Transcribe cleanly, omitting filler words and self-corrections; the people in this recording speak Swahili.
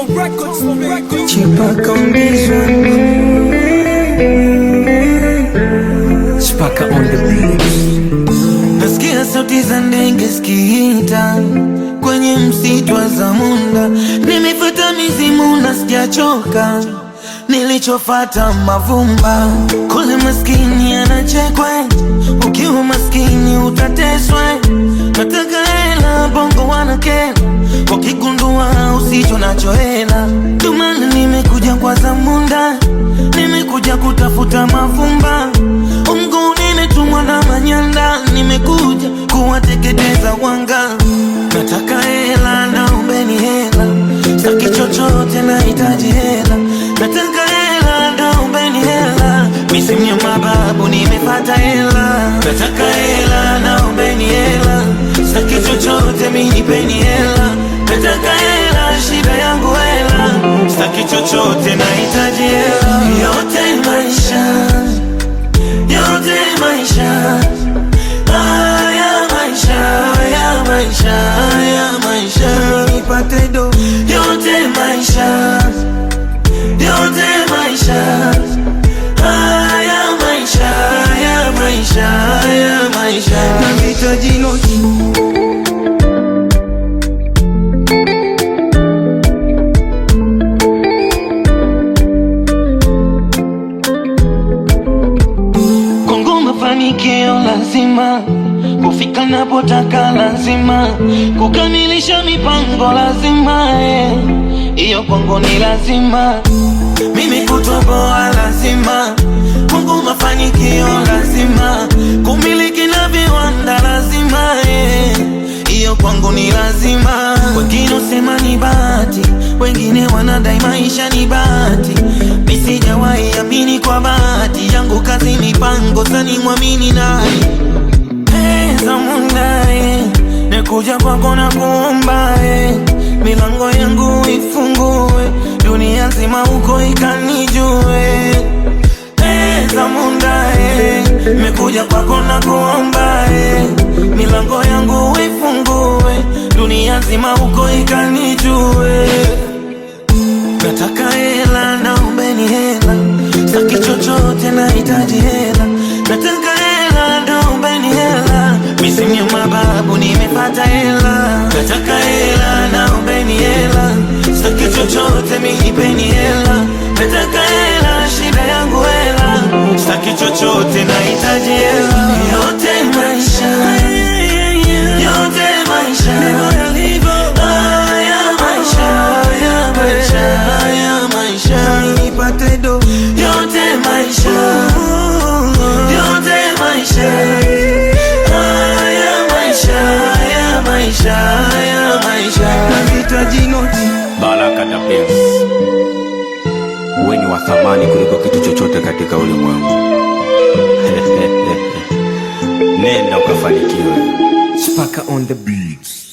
Chipaka on this one. Chipaka on the beat. Nasikia sauti za ndege zikiita kwenye msitu wa Zamunda. Nimefuata mizimu na sijachoka, nilichofata mavumba. Kule maskini anachekwe, ukiwa maskini utateswe. Nataka hela, bongo wanakera, wakigundua usicho nacho hela. Dumana nimekuja kwa Zamunda, nimekuja kutafuta mavumba. Ungu nimetumwa na manyanda, nimekuja kuwateketeza wanga. Nataka hela, naombeni hela, saki chochote nahitaji hela. Nataka hela, naombeni hela, misimu ya mababu nimepata hela. Nataka hela, naombeni hela, saki chochote minipeni hela. Nataka hela, shida yangu hela, saki chochote nahitaji hela. Yote maisha, yote maisha, haya maisha, haya maisha, haya maisha, nipate do. Yote maisha, yote maisha, haya maisha, haya maisha, haya maisha, nahitaji noti. Mafanikio lazima, kufika napotaka lazima, kukamilisha mipango lazima, iyo kwangu ni lazima. Mimi kutoboa lazima, kwangu mafanikio lazima, kumiliki na viwanda lazima, iyo kwangu ni lazima. Wengine usema ni bahati, wengine wanadai maisha ni bahati. Mimi sijawahi amini kwa bahati yangu, kazi mipango sani mwamini nani. Zamunda, nekuja kwako na kuomba, milango yangu ifungue, dunia nzima uko ikanijue. Zamunda, nekuja kwako na kuomba, milango yangu ifungue, dunia nzima uko ikanijue. Nataka hela, naombeni hela, saki chochote nahitaji hela. Nataka hela, naombeni hela, misimu ya mababu nimepata hela. Nataka hela, naombeni hela, saki chochote minipeni hela. Nataka hela, shida yangu hela, saki chochote nahitaji hela. Yote maisha, yote maisha, haya maisha, haya maisha, haya maisha, nipate do. Yote maisha, yote maisha, haya maisha, haya maisha, haya maisha, nahitaji noti. Baraka da Benz, wewe ni wa thamani kuliko kitu chochote katika ulimwengu. Nenda ukafanikiwe. Chipaka on the beats.